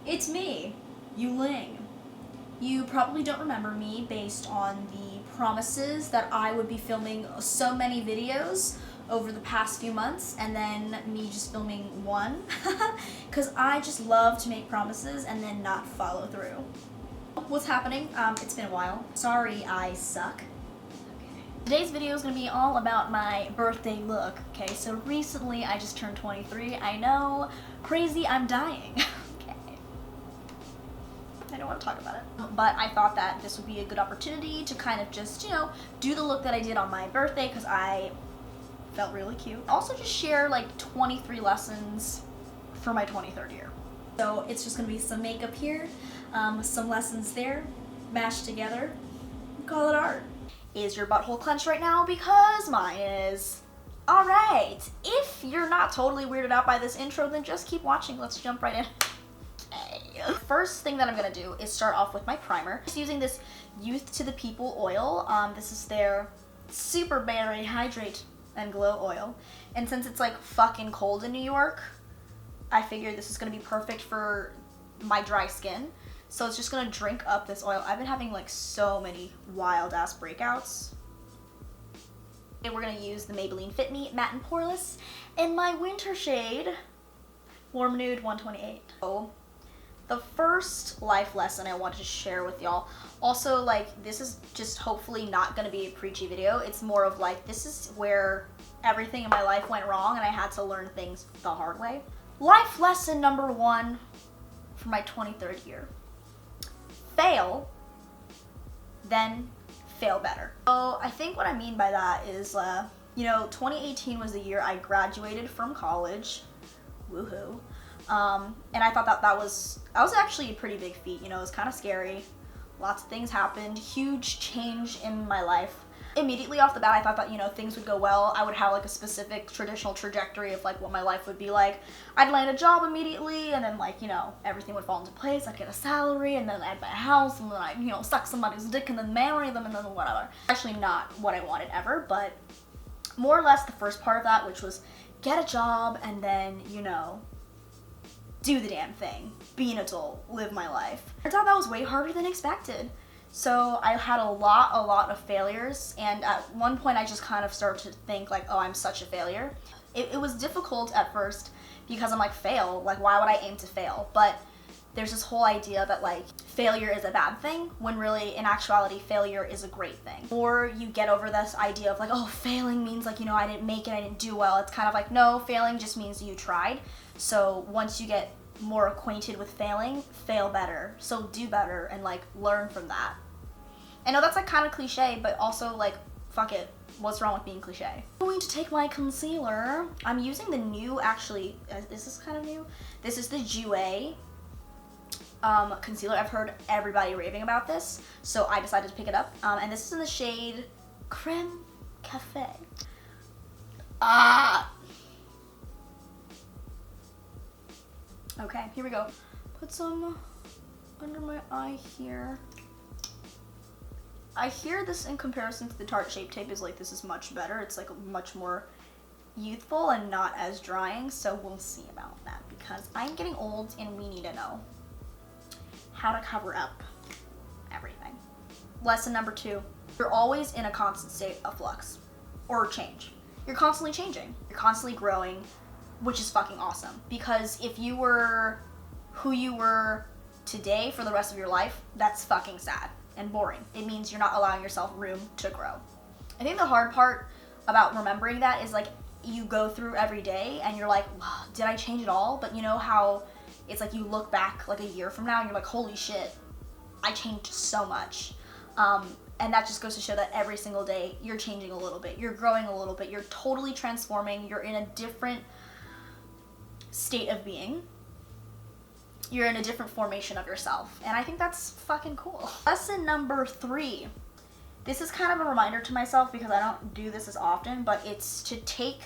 It's me, Ling. You probably don't remember me based on the promises that I would be filming so many videos over the past few months and then me just filming one because I just love to make promises and then not follow through. What's happening? It's been a while. Sorry, I suck. Today's video is going to be all about my birthday look. Okay, so recently I just turned 23. I know, crazy, I'm dying. Okay. I don't want to talk about it. But I thought that this would be a good opportunity to kind of just, do the look that I did on my birthday because I felt really cute. Also just share like 23 lessons for my 23rd year. So it's just going to be some makeup here, some lessons there, mashed together, call it art. Is your butthole clenched right now? Because mine is. Alright, if you're not totally weirded out by this intro, then just keep watching. Let's jump right in. Okay. First thing that I'm gonna do is start off with my primer. Just using this Youth to the People oil. This is their Super Berry Hydrate and Glow oil. And since it's like fucking cold in New York, I figured this is gonna be perfect for my dry skin. So it's just gonna drink up this oil. I've been having like so many wild ass breakouts. And we're gonna use the Maybelline Fit Me Matte and Poreless in my winter shade, Warm Nude 128. So the first life lesson I wanted to share with y'all, also like this is just hopefully not gonna be a preachy video. It's more of like, this is where everything in my life went wrong and I had to learn things the hard way. Life lesson number 1 for my 23rd year. Fail, then fail better. So I think what I mean by that is, 2018 was the year I graduated from college, woohoo, and I thought that was actually a pretty big feat. It was kind of scary, lots of things happened, huge change in my life. Immediately off the bat, I thought that, things would go well. I would have like a specific traditional trajectory of like what my life would be like. I'd land a job immediately and then everything would fall into place. I'd get a salary and then I'd buy a house and then I'd, suck somebody's dick and then marry them and then whatever. Actually not what I wanted ever, but more or less the first part of that, which was get a job and then, do the damn thing. Be an adult, live my life. Turns out that was way harder than expected. So I had a lot of failures, and at one point I just kind of started to think like, oh, I'm such a failure. It was difficult at first because I'm like, fail? Like, why would I aim to fail? But there's this whole idea that like failure is a bad thing, when really in actuality failure is a great thing. Or you get over this idea of like, oh, failing means like, I didn't make it, I didn't do well. It's kind of like, no, failing just means you tried. So once you get more acquainted with failing, fail better. So do better and like learn from that. I know that's like kind of cliche, but also like, fuck it. What's wrong with being cliche? I'm going to take my concealer. I'm using the new, actually, is this kind of new? This is the Jouer concealer. I've heard everybody raving about this, so I decided to pick it up. And this is in the shade Creme Cafe. Okay, here we go. Put some under my eye here. I hear this in comparison to the Tarte Shape Tape is like, this is much better. It's like much more youthful and not as drying, so we'll see about that because I'm getting old and we need to know how to cover up everything. Lesson number 2, you're always in a constant state of flux or change. You're constantly changing. You're constantly growing, which is fucking awesome, because if you were who you were today for the rest of your life, that's fucking sad and boring. It means you're not allowing yourself room to grow. I think the hard part about remembering that is like, you go through every day and you're like, wow, did I change at all? But you know how it's like you look back like a year from now and you're like, holy shit, I changed so much. And that just goes to show that every single day you're changing a little bit, you're growing a little bit, you're totally transforming, you're in a different state of being. You're in a different formation of yourself. And I think that's fucking cool. Lesson number 3. This is kind of a reminder to myself because I don't do this as often, but it's to take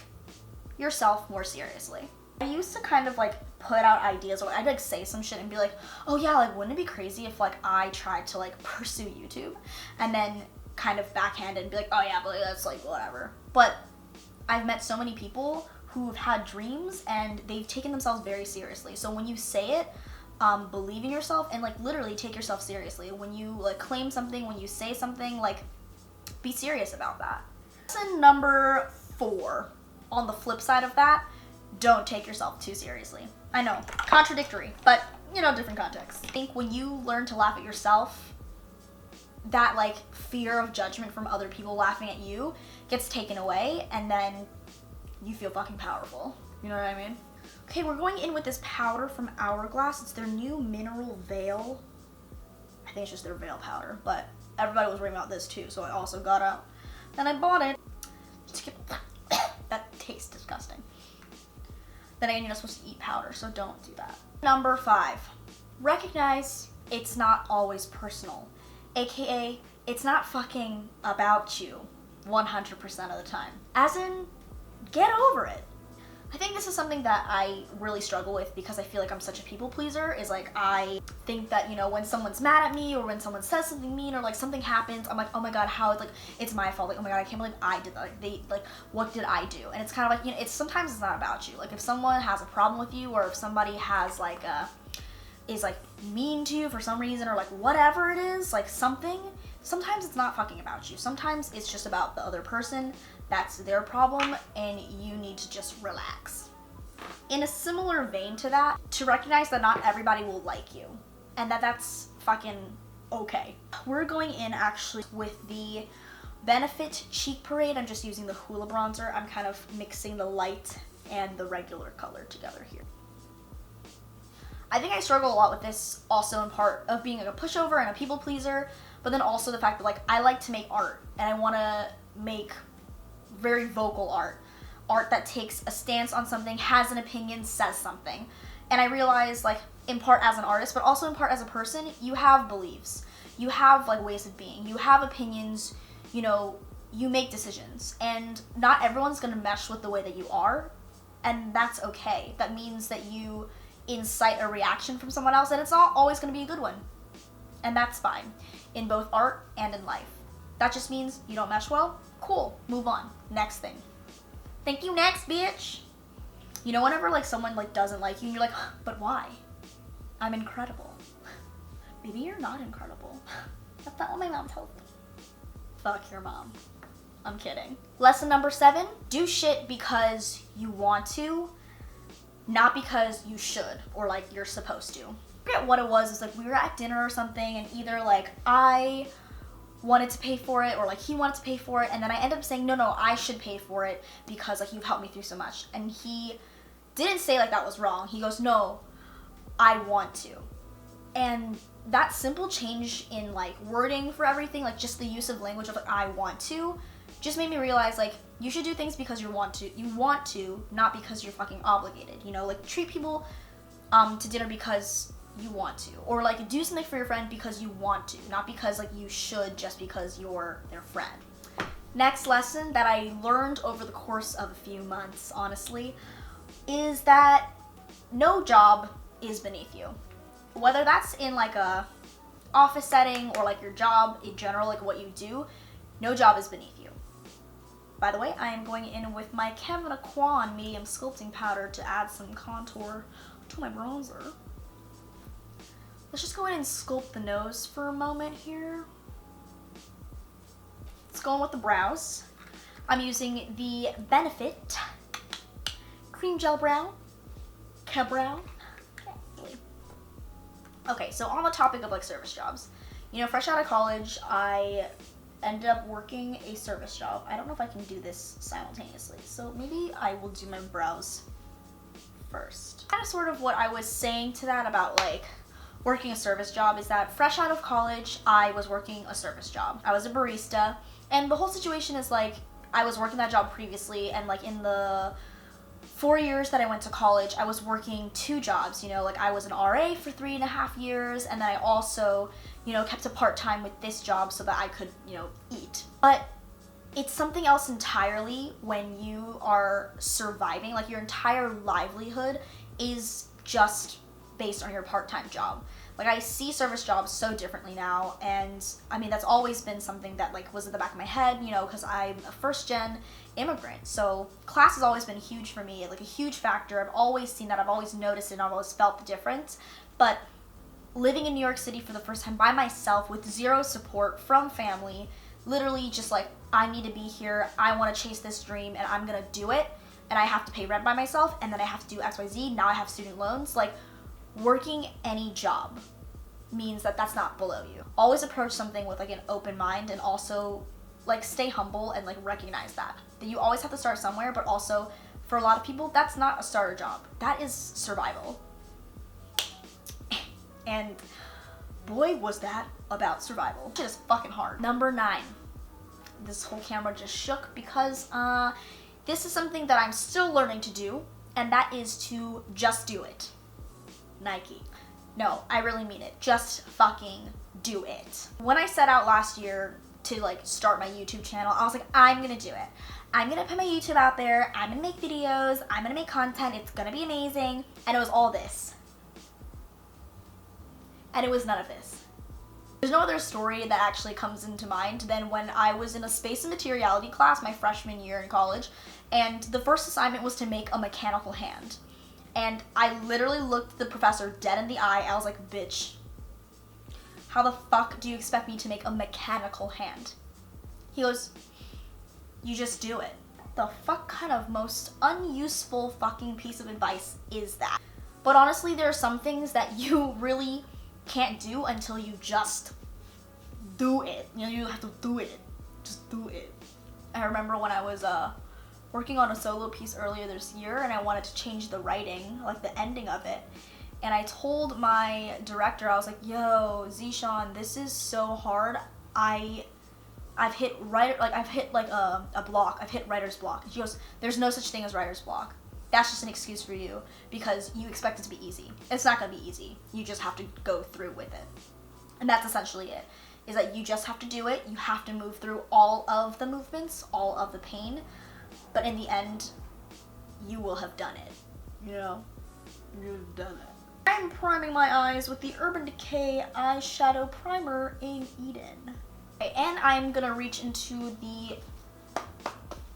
yourself more seriously. I used to kind of like put out ideas, or I'd like say some shit and be like, oh yeah, like wouldn't it be crazy if like I tried to like pursue YouTube? And then kind of backhand and be like, oh yeah, but that's like whatever. But I've met so many people who've had dreams and they've taken themselves very seriously. So when you say it, believe in yourself and like literally take yourself seriously. When you like claim something, when you say something, like be serious about that. Lesson number 4, on the flip side of that, don't take yourself too seriously. I know, contradictory, but you know, different context. I think when you learn to laugh at yourself, that like fear of judgment from other people laughing at you gets taken away, and then you feel fucking powerful. You know what I mean? Okay, we're going in with this powder from Hourglass. It's their new mineral veil. I think it's just their veil powder, but everybody was raving about this too, so I also got out. Then I bought it. That tastes disgusting. Then again, you're not supposed to eat powder, so don't do that. Number 5, recognize it's not always personal. AKA, it's not fucking about you 100% of the time. As in, get over it. I think this is something that I really struggle with because I feel like I'm such a people pleaser, is like I think that, you know, when someone's mad at me or when someone says something mean or like something happens, I'm like, oh my god, how, like, it's my fault. Like, oh my god, I can't believe I did that. Like, what did I do? And it's kind of like, you know, sometimes it's not about you. Like, if someone has a problem with you or if somebody has like is like mean to you for some reason or like whatever it is, like sometimes it's not fucking about you. Sometimes it's just about the other person. That's their problem, and you need to just relax. In a similar vein to that, to recognize that not everybody will like you, and that's fucking okay. We're going in actually with the Benefit Cheek Parade. I'm just using the Hoola bronzer. I'm kind of mixing the light and the regular color together here. I think I struggle a lot with this also in part of being like a pushover and a people pleaser, but then also the fact that like I like to make art, and I want to make very vocal art that takes a stance on something, has an opinion, says something. And I realize, like, in part as an artist, but also in part as a person, you have beliefs, you have like ways of being, you have opinions, you know, you make decisions, and not everyone's gonna mesh with the way that you are, and that's okay. That means that you incite a reaction from someone else, and it's not always gonna be a good one, and that's fine in both art and in life. That just means you don't mesh well. Cool, move on. Next thing. Thank you, next, bitch. You know, whenever like someone like doesn't like you and you're like, but why? I'm incredible. Maybe you're not incredible. That's not what my mom told me. Fuck your mom. I'm kidding. Lesson number 7, do shit because you want to, not because you should or like you're supposed to. I forget what it was. It's like we were at dinner or something, and either like I wanted to pay for it or like he wanted to pay for it, and then I ended up saying no, I should pay for it because like you've helped me through so much. And he didn't say like that was wrong. He goes, no, I want to. And that simple change in like wording for everything, like just the use of language of like I want to, just made me realize like you should do things because you want to, not because you're fucking obligated. You know, like treat people to dinner because you want to, or like do something for your friend because you want to, not because like you should just because you're their friend. Next lesson that I learned over the course of a few months, honestly, is that no job is beneath you. Whether that's in like a office setting or like your job in general, like what you do, no job is beneath you. By the way, I am going in with my Kevin Aquan medium sculpting powder to add some contour to my bronzer. Let's just go in and sculpt the nose for a moment here. Let's go in with the brows. I'm using the Benefit Cream Gel Brow. K-Brow. Okay, so on the topic of like service jobs, you know, fresh out of college, I ended up working a service job. I don't know if I can do this simultaneously, so maybe I will do my brows first. Kind of sort of what I was saying to that about like working a service job is that fresh out of college, I was working a service job. I was a barista, and the whole situation is like I was working that job previously, and like in the 4 years that I went to college, I was working 2 jobs. You know, like I was an RA for 3.5 years, and then I also, you know, kept a part-time with this job so that I could, you know, eat. But it's something else entirely when you are surviving. Like your entire livelihood is just based on your part-time job. Like, I see service jobs so differently now, and I mean, that's always been something that, like, was at the back of my head, you know, because I'm a first-gen immigrant, so class has always been huge for me, like, a huge factor. I've always seen that, I've always noticed it, and I've always felt the difference, but living in New York City for the first time by myself with zero support from family, literally just like, I need to be here, I want to chase this dream, and I'm gonna do it, and I have to pay rent by myself, and then I have to do XYZ, now I have student loans. Like, working any job means that that's not below you. Always approach something with like an open mind, and also like stay humble and like recognize that you always have to start somewhere, but also for a lot of people, that's not a starter job. That is survival. And boy, was that about survival. It is fucking hard. Number 9. This whole camera just shook because this is something that I'm still learning to do, and that is to just do it. Nike. No, I really mean it. Just fucking do it. When I set out last year to like start my YouTube channel, I was like, I'm gonna do it. I'm gonna put my YouTube out there, I'm gonna make videos, I'm gonna make content, it's gonna be amazing. And it was all this. And it was none of this. There's no other story that actually comes into mind than when I was in a space and materiality class my freshman year in college, and the first assignment was to make a mechanical hand. And I literally looked the professor dead in the eye. I was like, bitch, how the fuck do you expect me to make a mechanical hand? He goes, you just do it. The fuck kind of most unuseful fucking piece of advice is that? But honestly, there are some things that you really can't do until you just do it. You know, you have to do it. Just do it. I remember when I was working on a solo piece earlier this year, and I wanted to change the writing, like the ending of it. And I told my director, I was like, yo, Zishan, this is so hard. I've hit a block. I've hit writer's block. She goes, there's no such thing as writer's block. That's just an excuse for you because you expect it to be easy. It's not gonna be easy. You just have to go through with it. And that's essentially it, is that you just have to do it. You have to move through all of the movements, all of the pain, but in the end, you will have done it. You know, you've done it. I'm priming my eyes with the Urban Decay eyeshadow primer in Eden. Okay, and I'm gonna reach into the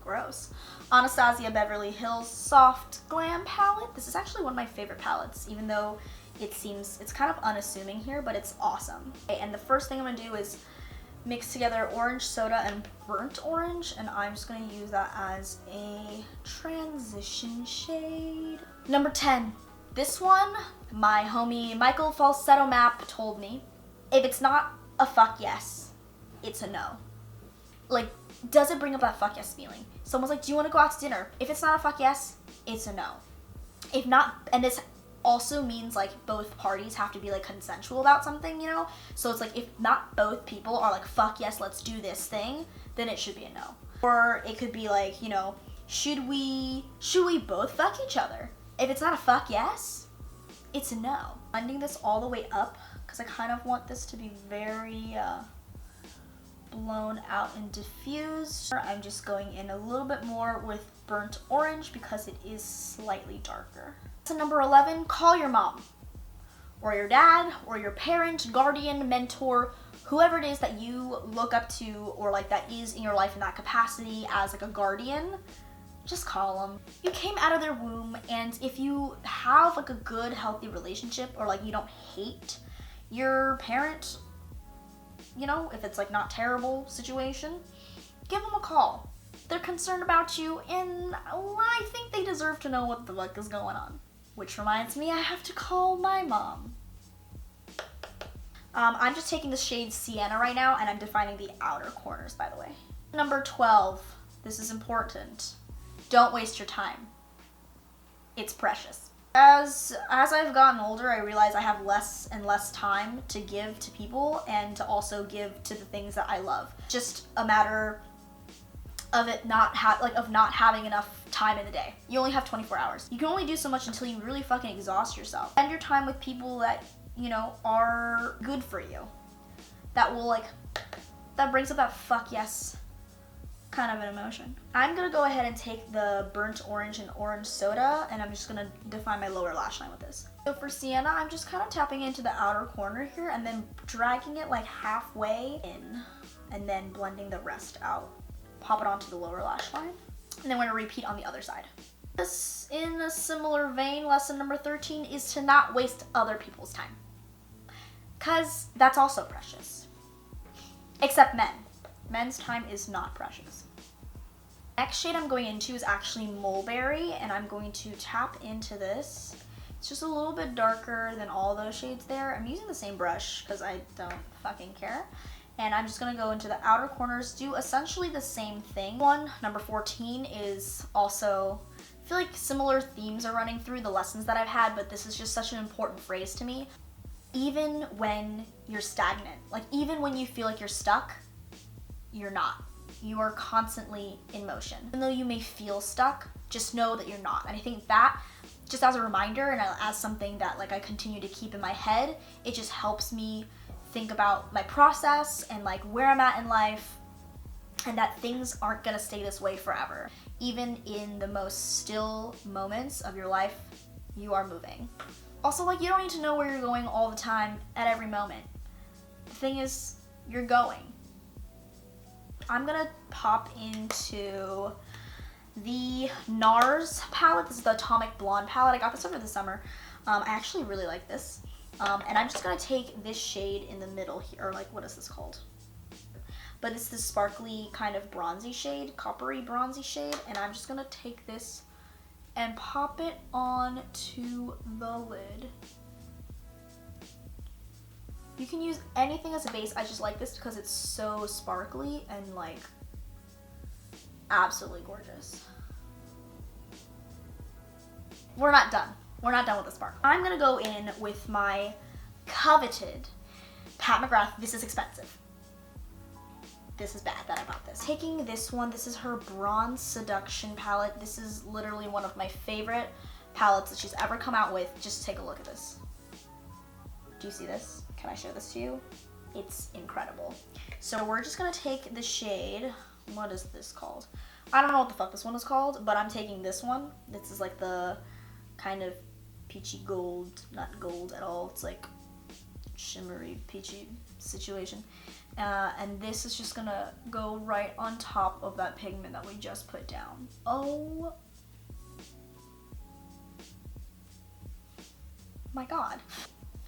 gross Anastasia Beverly Hills Soft Glam palette. This is actually one of my favorite palettes, even though it's kind of unassuming here, but it's awesome. Okay, and the first thing I'm gonna do is mix together orange soda and burnt orange, and I'm just gonna use that as a transition shade. Number 10. This one, my homie Michael Falsetto Map told me, if it's not a fuck yes, it's a no. Like, does it bring up that fuck yes feeling? Someone's like, do you want to go out to dinner? If it's not a fuck yes, it's a no. If not, and this also means like both parties have to be like consensual about something, you know? So it's like, if not both people are like, fuck yes, let's do this thing, then it should be a no. Or it could be like, you know, should we both fuck each other? If it's not a fuck yes, it's a no. Blending this all the way up because I kind of want this to be very blown out and diffused. I'm just going in a little bit more with burnt orange because it is slightly darker. So number 11, call your mom or your dad or your parent, guardian, mentor, whoever it is that you look up to or like that is in your life in that capacity as like a guardian. Just call them. You came out of their womb, and if you have like a good, healthy relationship, or like you don't hate your parent, you know, if it's like not terrible situation, give them a call. They're concerned about you, and I think they deserve to know what the fuck is going on. Which reminds me, I have to call my mom. I'm just taking the shade Sienna right now, and I'm defining the outer corners, by the way. Number 12, this is important. Don't waste your time. It's precious. As I've gotten older, I realize I have less and less time to give to people and to also give to the things that I love. Just a matter of it not having enough time in the day. You only have 24 hours. You can only do so much until you really fucking exhaust yourself. Spend your time with people that, you know, are good for you. That will that brings up that fuck yes kind of an emotion. I'm gonna go ahead and take the burnt orange and orange soda, and I'm just gonna define my lower lash line with this. So for sienna, I'm just kind of tapping into the outer corner here and then dragging it like halfway in and then blending the rest out. Pop it onto the lower lash line, and then we're gonna repeat on the other side. This, in a similar vein, lesson number 13 is to not waste other people's time, because that's also precious. Except men. Men's time is not precious. Next shade I'm going into is actually Mulberry, and I'm going to tap into this. It's just a little bit darker than all those shades there. I'm using the same brush because I don't fucking care. And I'm just gonna go into the outer corners, do essentially the same thing. Number 14 is also, I feel like similar themes are running through the lessons that I've had, but this is just such an important phrase to me. Even when you're stagnant, like even when you feel like you're stuck, you're not. You are constantly in motion. Even though you may feel stuck, just know that you're not. And I think that, just as a reminder and as something that like I continue to keep in my head, it just helps me think about my process and like where I'm at in life, and that things aren't gonna stay this way forever. Even in the most still moments of your life, you are moving. Also, like, you don't need to know where you're going all the time at every moment. The thing is, you're going. I'm gonna pop into the NARS palette. This is the Atomic Blonde palette. I got this over the summer. I actually really like this. And I'm just gonna take this shade in the middle here, or like, what is this called? But it's this sparkly kind of bronzy shade, coppery bronzy shade, and I'm just gonna take this and pop it on to the lid. You can use anything as a base. I just like this because it's so sparkly and like absolutely gorgeous. We're not done. We're not done with the sparkle. I'm gonna go in with my coveted Pat McGrath. This is expensive. This is bad that I bought this. Taking this one, this is her Bronze Seduction palette. This is literally one of my favorite palettes that she's ever come out with. Just take a look at this. Do you see this? Can I show this to you? It's incredible. So we're just gonna take the shade, what is this called? I don't know what the fuck this one is called, but I'm taking this one. This is like the kind of peachy gold, not gold at all. It's like shimmery, peachy situation. And this is just gonna go right on top of that pigment that we just put down. Oh my God.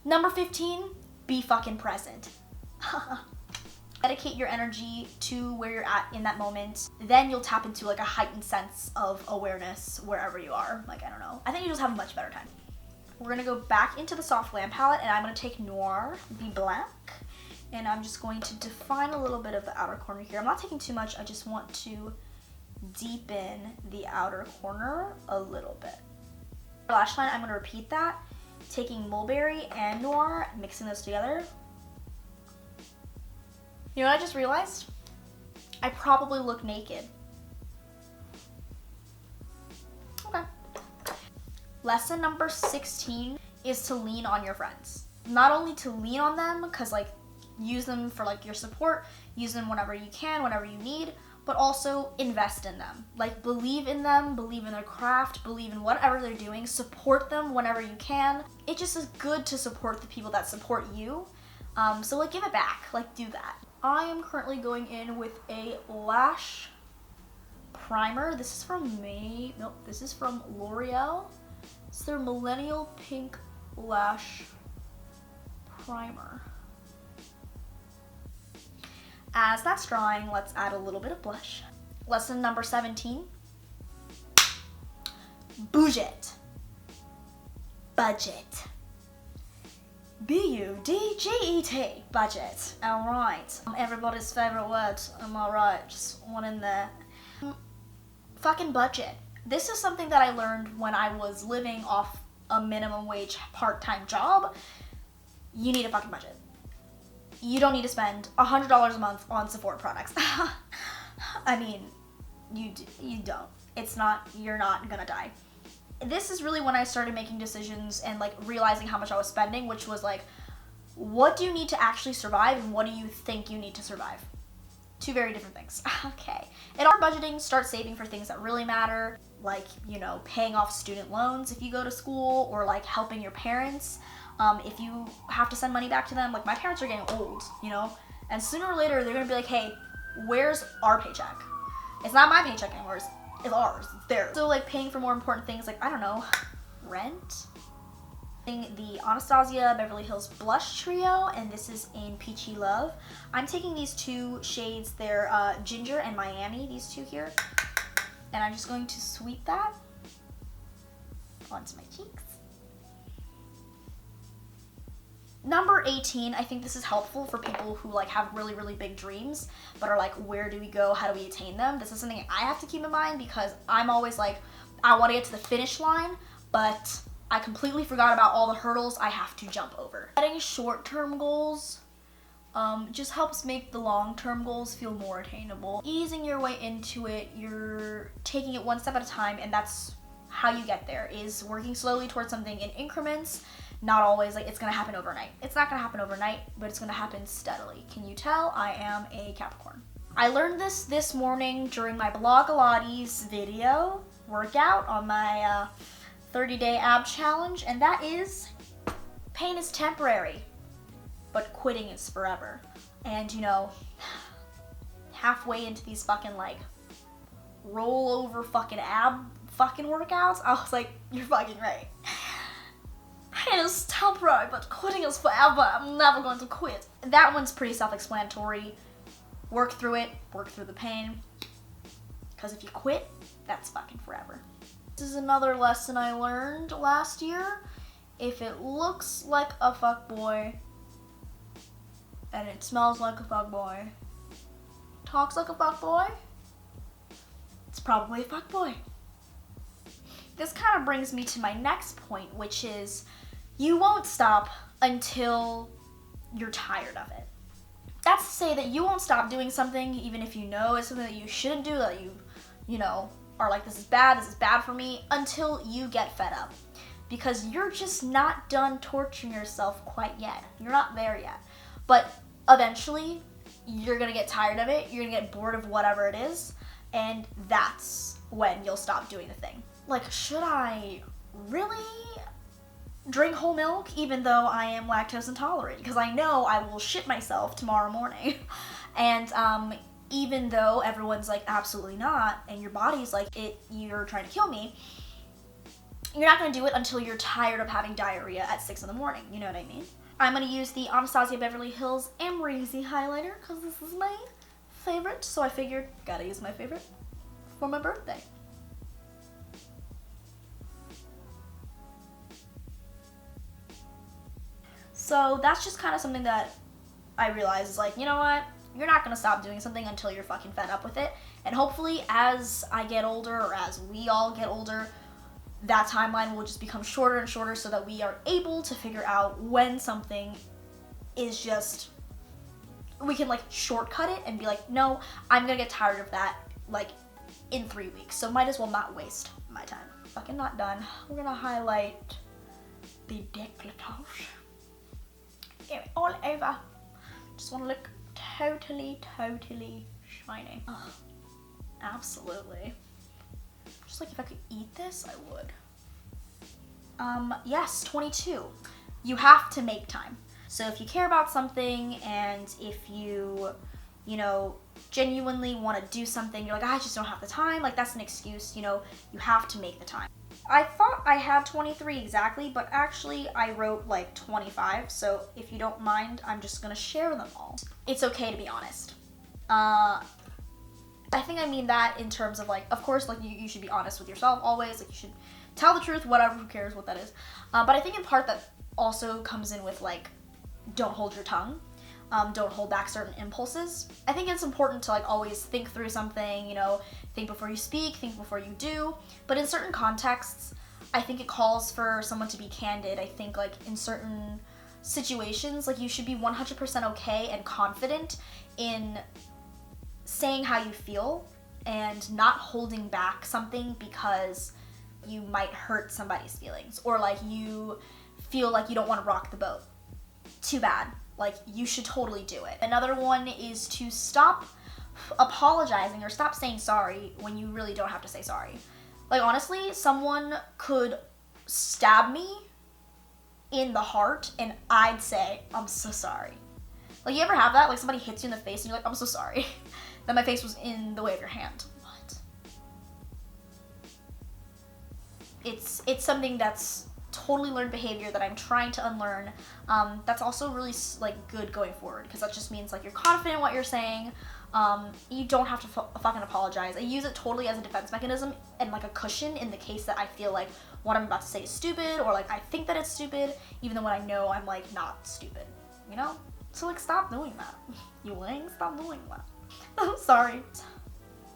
Number 15, be fucking present. Dedicate your energy to where you're at in that moment. Then you'll tap into like a heightened sense of awareness wherever you are. Like, I don't know. I think you'll just have a much better time. We're gonna go back into the Soft Glam palette, and I'm gonna take Noir, Be Black, and I'm just going to define a little bit of the outer corner here. I'm not taking too much. I just want to deepen the outer corner a little bit. For lash line, I'm gonna repeat that, taking Mulberry and Noir, mixing those together. You know what I just realized? I probably look naked. Okay. Lesson number 16 is to lean on your friends. Not only to lean on them, because like use them for like your support, use them whenever you can, whenever you need, but also invest in them. Like believe in them, believe in their craft, believe in whatever they're doing, support them whenever you can. It just is good to support the people that support you. So like give it back, like do that. I am currently going in with a lash primer. This is from this is from L'Oreal. It's their Millennial Pink Lash Primer. As that's drying, let's add a little bit of blush. Lesson number 17. Budget. Budget. B-U-D-G-E-T. Budget. Alright. Everybody's favorite word. Am I right? Just one in there. Fucking budget. This is something that I learned when I was living off a minimum wage part-time job. You need a fucking budget. You don't need to spend $100 a month on Sephora products. I mean, you don't. It's not, you're not gonna die. This is really when I started making decisions and like realizing how much I was spending, which was like, what do you need to actually survive and what do you think you need to survive? Two very different things. Okay. In our budgeting, start saving for things that really matter, like, you know, paying off student loans if you go to school, or like helping your parents if you have to send money back to them. Like, my parents are getting old, you know, and sooner or later they're gonna be like, hey, where's our paycheck? It's not my paycheck anymore, it's ours, it's theirs. So like paying for more important things, like, I don't know, rent. The Anastasia Beverly Hills Blush Trio, and this is in Peachy Love. I'm taking these two shades, they're Ginger and Miami, these two here, and I'm just going to sweep that onto my cheeks. Number 18, I think this is helpful for people who like have really, really big dreams, but are like, where do we go? How do we attain them? This is something I have to keep in mind, because I'm always like, I want to get to the finish line, but I completely forgot about all the hurdles I have to jump over. Setting short-term goals just helps make the long-term goals feel more attainable. Easing your way into it, you're taking it one step at a time, and that's how you get there, is working slowly towards something in increments. Not always like it's gonna happen overnight. It's not gonna happen overnight, but it's gonna happen steadily. Can you tell I am a Capricorn? I learned this morning during my Blogilates video workout on my 30-day ab challenge, and that is, pain is temporary, but quitting is forever. And you know, halfway into these fucking like roll over fucking ab fucking workouts, I was like, you're fucking right. Pain is temporary, but quitting is forever. I'm never going to quit. That one's pretty self-explanatory. Work through it, work through the pain, because if you quit, that's fucking forever. This is another lesson I learned last year. If it looks like a fuckboy, and it smells like a fuckboy, talks like a fuckboy, it's probably a fuckboy. This kind of brings me to my next point, which is, you won't stop until you're tired of it. That's to say that you won't stop doing something even if you know it's something that you shouldn't do, that you know, are like, this is bad for me, until you get fed up. Because you're just not done torturing yourself quite yet. You're not there yet. But eventually, you're gonna get tired of it, you're gonna get bored of whatever it is, and that's when you'll stop doing the thing. Like, should I really drink whole milk even though I am lactose intolerant? Because I know I will shit myself tomorrow morning. And even though everyone's like, absolutely not, and your body's like, you're trying to kill me, you're not gonna do it until you're tired of having diarrhea at 6 in the morning, you know what I mean? I'm gonna use the Anastasia Beverly Hills Amrezy highlighter, because this is my favorite, so I figured, gotta use my favorite for my birthday. So that's just kind of something that I realized is like, you know what? You're not gonna stop doing something until you're fucking fed up with it. And hopefully as I get older, or as we all get older, that timeline will just become shorter and shorter, so that we are able to figure out when something is just, we can like shortcut it and be like, no, I'm gonna get tired of that like in 3 weeks. So might as well not waste my time. Fucking not done. We're gonna highlight the décolletage. Get it all over. Just want to look totally shiny. Oh, absolutely. Just like if I could eat this, I would. Yes, 22. You have to make time. So if you care about something, and if you know, genuinely want to do something, you're like, I just don't have the time, like that's an excuse, you know, you have to make the time. I thought I had 23 exactly, but actually I wrote like 25, so if you don't mind, I'm just gonna share them all. It's okay to be honest. I think I mean that in terms of like, of course, like you should be honest with yourself always, like you should tell the truth, whatever, who cares what that is. But I think in part that also comes in with like, don't hold your tongue. Don't hold back certain impulses. I think it's important to like always think through something, you know, think before you speak, think before you do. But in certain contexts, I think it calls for someone to be candid. I think like in certain situations, like you should be 100% okay and confident in saying how you feel and not holding back something because you might hurt somebody's feelings, or like you feel like you don't want to rock the boat. Too bad. Like, you should totally do it. Another one is to stop apologizing or stop saying sorry when you really don't have to say sorry. Like, honestly, someone could stab me in the heart and I'd say, I'm so sorry. Like, you ever have that? Like, somebody hits you in the face and you're like, I'm so sorry that my face was in the way of your hand. What? It's something that's totally learned behavior that I'm trying to unlearn. That's also really, like, good going forward, because that just means, like, you're confident in what you're saying. You don't have to fucking apologize. I use it totally as a defense mechanism and, like, a cushion in the case that I feel like what I'm about to say is stupid, or, like, I think that it's stupid, even though when I know I'm, like, not stupid, you know? So, like, stop doing that. You Ling, stop doing that. I'm sorry.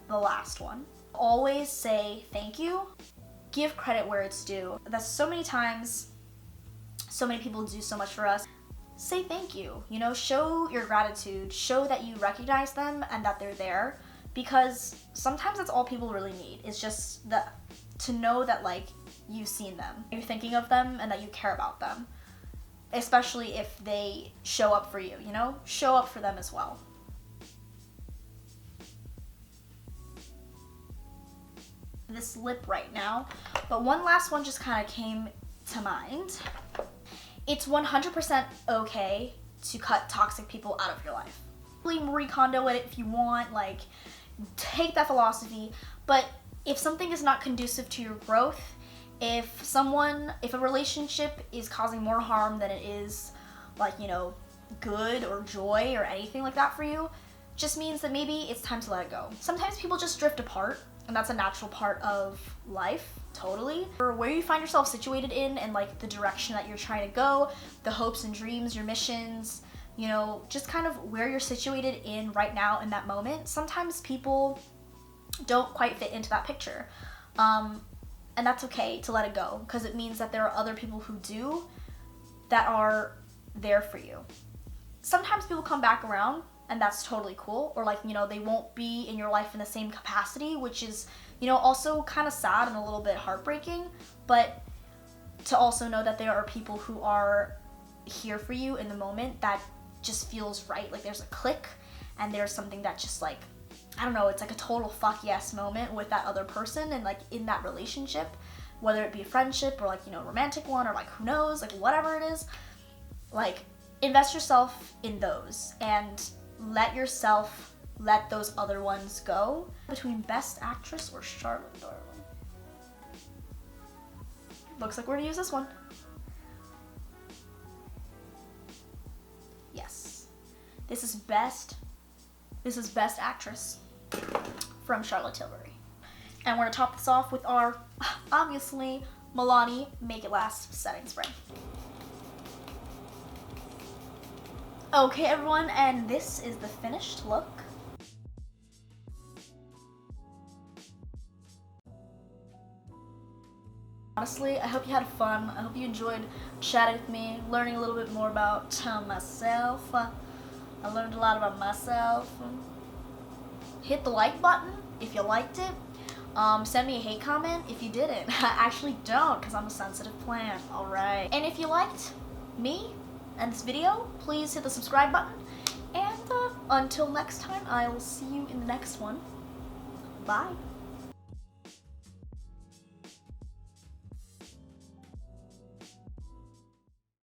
The last one. Always say thank you. Give credit where it's due. That's so many times, so many people do so much for us. Say thank you, you know, show your gratitude, show that you recognize them and that they're there, because sometimes that's all people really need, is just to know that, like, you've seen them, you're thinking of them, and that you care about them, especially if they show up for you, you know, show up for them as well. This lip right now, but one last one just kind of came to mind. It's 100% okay to cut toxic people out of your life. Marie Kondo it if you want, like, take that philosophy, but if something is not conducive to your growth, if a relationship is causing more harm than it is, like, you know, good or joy or anything like that for you, just means that maybe it's time to let it go. Sometimes people just drift apart, and that's a natural part of life, totally. Or where you find yourself situated in, and, like, the direction that you're trying to go, the hopes and dreams, your missions, you know, just kind of where you're situated in right now in that moment. Sometimes people don't quite fit into that picture. And that's okay to let it go, because it means that there are other people who do, that are there for you. Sometimes people come back around, and that's totally cool, or, like, you know, they won't be in your life in the same capacity, which is, you know, also kind of sad and a little bit heartbreaking, but to also know that there are people who are here for you in the moment that just feels right, like there's a click, and there's something that just, like, I don't know, it's like a total fuck yes moment with that other person, and, like, in that relationship, whether it be a friendship or, like, you know, a romantic one, or, like, who knows, like, whatever it is, like, invest yourself in those, and let those other ones go. Between Best Actress or Charlotte Darling? Looks like we're gonna use this one. Yes. This is Best Actress from Charlotte Tilbury. And we're gonna top this off with our, obviously, Milani Make It Last setting spray. Okay, everyone, and this is the finished look. Honestly, I hope you had fun. I hope you enjoyed chatting with me, learning a little bit more about myself. I learned a lot about myself. Hit the like button if you liked it. Send me a hate comment if you didn't. I actually don't, because I'm a sensitive plant. Alright. And if you liked me and this video, please hit the subscribe button. And until next time, I will see you in the next one. Bye.